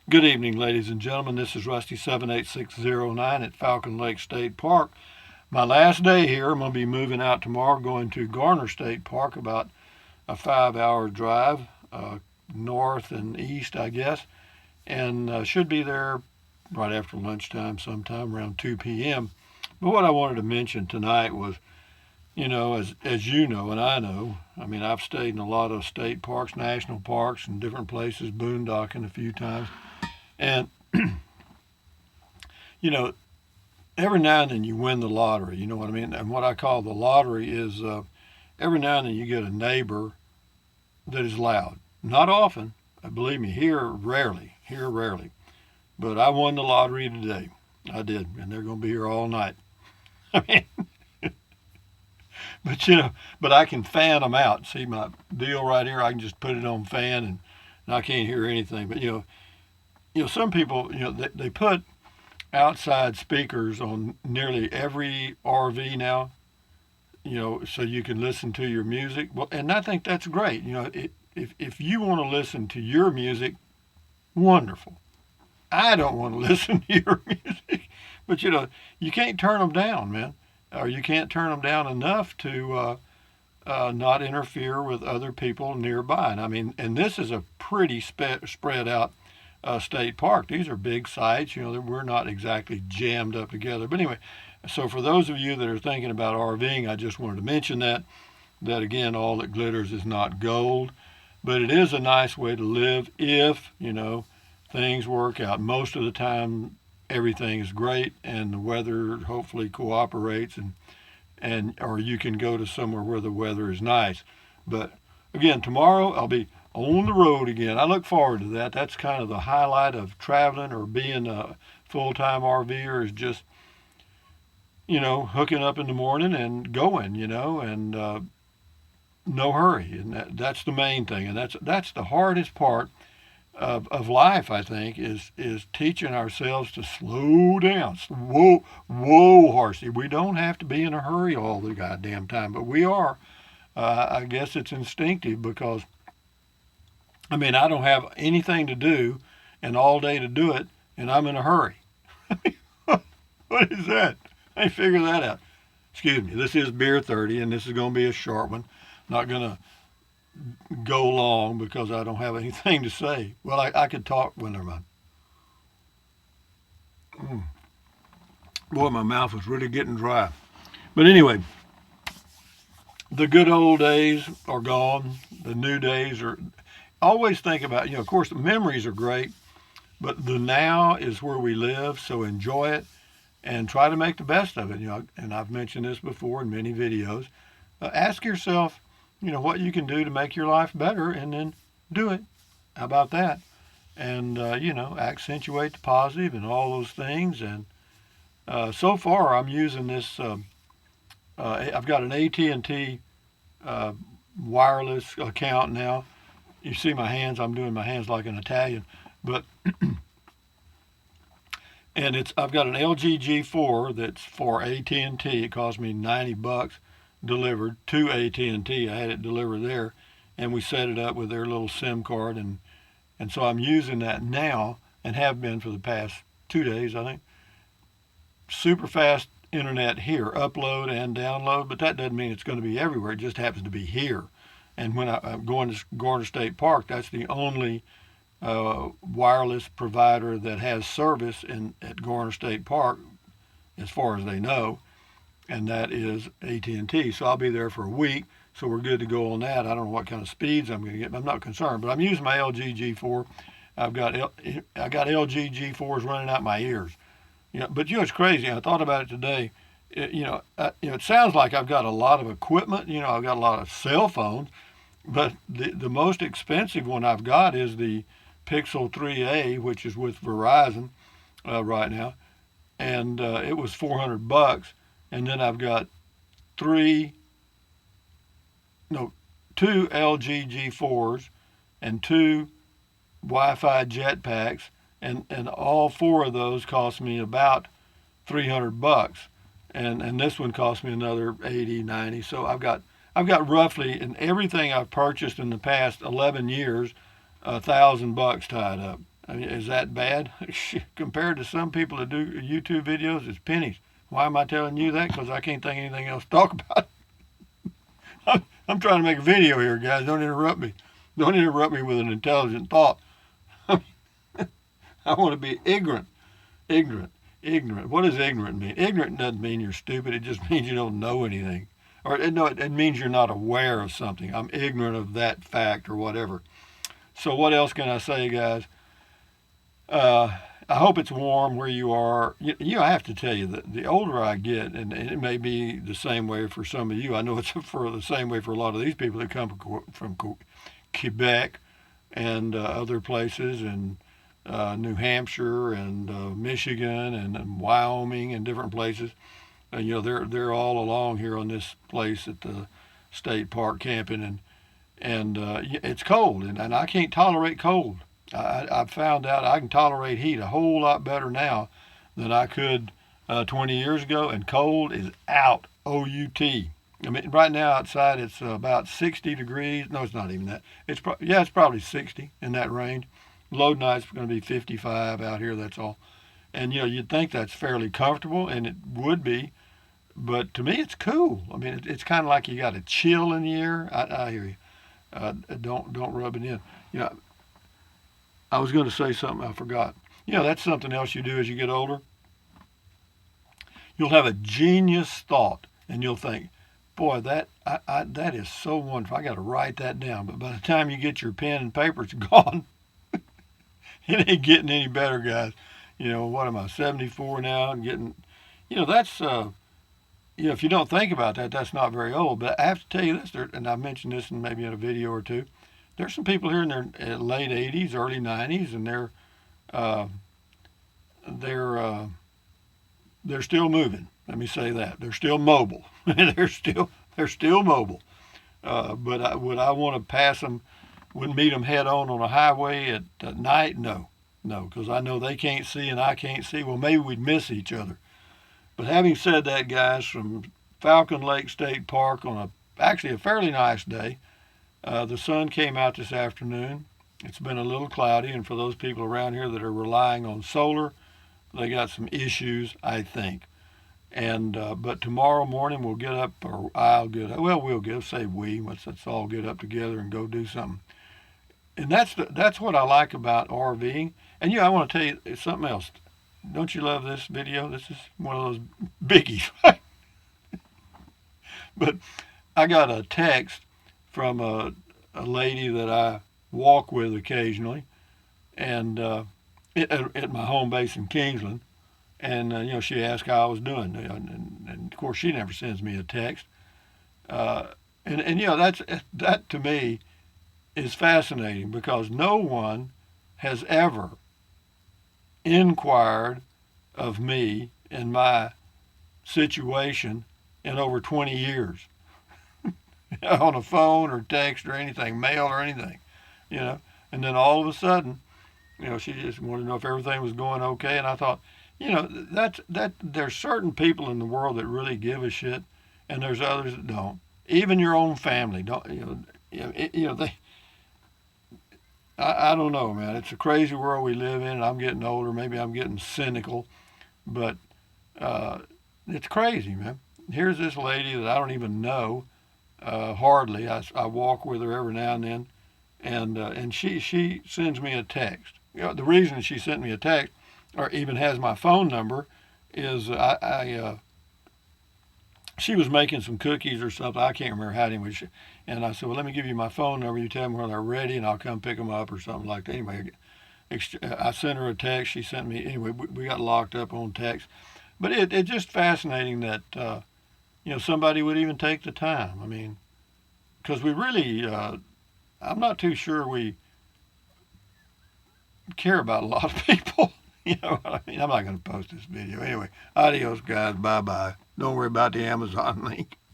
Good evening, ladies and gentlemen. This is Rusty78609 at Falcon Lake State Park. My last day here. I'm going to be moving out tomorrow, going to Garner State Park, about a 5 hour drive north and east, I guess, and should be there right after lunchtime, sometime around 2 p.m. But what I wanted to mention tonight was, as you know and I know, I mean, I've stayed in a lot of state parks, national parks, and different places, boondocking a few times. And, you know, every now and then you win the lottery, you know what I mean? And what I call the lottery is every now and then you get a neighbor that is loud. Not often, believe me, here rarely. But I won the lottery today. I did, and they're going to be here all night. I mean, but I can fan them out. See my deal right here? I can just put it on fan, and I can't hear anything. But some people, they put outside speakers on nearly every RV now, so you can listen to your music. Well, and I think that's great. If you want to listen to your music, wonderful. I don't want to listen to your music, but you can't turn them down, man, or you can't turn them down enough to not interfere with other people nearby. And I mean, and this is a pretty spread out state park. These are big sites. We're not exactly jammed up together. But anyway, so for those of you that are thinking about RVing, I just wanted to mention that again, all that glitters is not gold, but it is a nice way to live if things work out. Most of the time, everything is great, and the weather hopefully cooperates, and or you can go to somewhere where the weather is nice. But again, tomorrow I'll be on the road again. I look forward to that. That's kind of the highlight of traveling or being a full-time RVer, is just hooking up in the morning and going, and no hurry, and that's the main thing, and that's the hardest part of life, I think, is teaching ourselves to slow down. Whoa, horsey. We don't have to be in a hurry all the goddamn time, but we are. I guess it's instinctive because, I mean, I don't have anything to do and all day to do it, and I'm in a hurry. What is that? I figure that out. Excuse me. This is Beer 30, and this is going to be a short one. Not going to go long because I don't have anything to say. Well, I could talk. Well, never mind. Mm. Boy, my mouth was really getting dry. But anyway, the good old days are gone. The new days are. Always think about, of course, the memories are great, but the now is where we live, so enjoy it and try to make the best of it. And I've mentioned this before in many videos. Ask yourself, what you can do to make your life better, and then do it. How about that? And, accentuate the positive and all those things. And so far, I'm using this. I've got an AT&T wireless account now. You see my hands. I'm doing my hands like an Italian, but and I've got an LG G4 that's for AT&T. It cost me $90 delivered to AT&T. I had it delivered there, and we set it up with their little SIM card, and so I'm using that now and have been for the past 2 days, I think. Super fast internet here, upload and download, but that doesn't mean it's going to be everywhere. It just happens to be here. And when I'm going to Garner State Park, that's the only wireless provider that has service at Garner State Park, as far as they know, and that is AT&T. So I'll be there for a week, so we're good to go on that. I don't know what kind of speeds I'm going to get. I'm not concerned, but I'm using my LG G4. I got LG G4s running out my ears. But it's crazy. I thought about it today. It sounds like I've got a lot of equipment. I've got a lot of cell phones. But the most expensive one I've got is the Pixel 3A, which is with Verizon right now, and it was $400. And then I've got two LG G4s and two Wi-Fi jetpacks, and all four of those cost me about $300, and this one cost me another 80, 90. So I've got roughly, in everything I've purchased in the past 11 years, $1,000 tied up. I mean, is that bad? Compared to some people that do YouTube videos, it's pennies. Why am I telling you that? Because I can't think of anything else to talk about. I'm trying to make a video here, guys. Don't interrupt me. Don't interrupt me with an intelligent thought. I want to be ignorant. Ignorant. Ignorant. What does ignorant mean? Ignorant doesn't mean you're stupid. It just means you don't know anything. Or no, it means you're not aware of something. I'm ignorant of that fact or whatever. So what else can I say, guys? I hope it's warm where you are. I have to tell you that the older I get, and it may be the same way for some of you. I know it's for the same way for a lot of these people that come from Quebec and other places, and New Hampshire and Michigan and Wyoming and different places. And they're all along here on this place at the state park camping, and it's cold, and I can't tolerate cold. I've found out I can tolerate heat a whole lot better now than I could 20 years ago, and cold is out. O-U-T. I mean, right now outside it's about 60 degrees. No, it's not even that. It's probably 60 in that range. Low night's going to be 55 out here. That's all. And you'd think that's fairly comfortable, and it would be, but to me it's cool. I mean, it's kind of like you got a chill in the air. I hear you. Don't rub it in. I was going to say something I forgot. That's something else you do as you get older. You'll have a genius thought, and you'll think, boy, that is so wonderful. I got to write that down. But by the time you get your pen and paper, it's gone. It ain't getting any better, guys. What am I, 74 now? I'm getting, that's, if you don't think about that, that's not very old. But I have to tell you this, and I mentioned this in maybe in a video or two. There's some people here in their late 80s, early 90s, and they're still moving. Let me say that they're still mobile. they're still mobile. But would I want to pass them? Wouldn't meet them head on a highway at night? No, because I know they can't see and I can't see. Well, maybe we'd miss each other. But having said that, guys, from Falcon Lake State Park on actually a fairly nice day. The sun came out this afternoon. It's been a little cloudy, and for those people around here that are relying on solar, they got some issues, I think. And but tomorrow morning we'll get up, or I'll get up. Well, we'll get. Say we. Let's all get up together and go do something. And that's what I like about RVing. And I want to tell you something else. Don't you love this video? This is one of those biggies. But I got a text from a lady that I walk with occasionally, and at my home base in Kingsland, and she asked how I was doing, and of course she never sends me a text, and that to me is fascinating because no one has ever inquired of me and my situation in over 20 years. On a phone or text or anything, mail or anything, and then all of a sudden, she just wanted to know if everything was going okay. And I thought, that there's certain people in the world that really give a shit, and there's others that don't. Even your own family don't. They. I don't know, man. It's a crazy world we live in, and I'm getting older. Maybe I'm getting cynical, but it's crazy, man. Here's this lady that I don't even know. Hardly. I walk with her every now and then, and she sends me a text. The reason she sent me a text, or even has my phone number, is she was making some cookies or something. I can't remember how anyway. And I said, well, let me give you my phone number. You tell me when they're ready, and I'll come pick them up or something like that. Anyway, I sent her a text. She sent me anyway. We got locked up on text, but it's just fascinating that. Somebody would even take the time. I mean, because we really, I'm not too sure we care about a lot of people. What I mean? I'm not going to post this video. Anyway, adios, guys. Bye-bye. Don't worry about the Amazon link.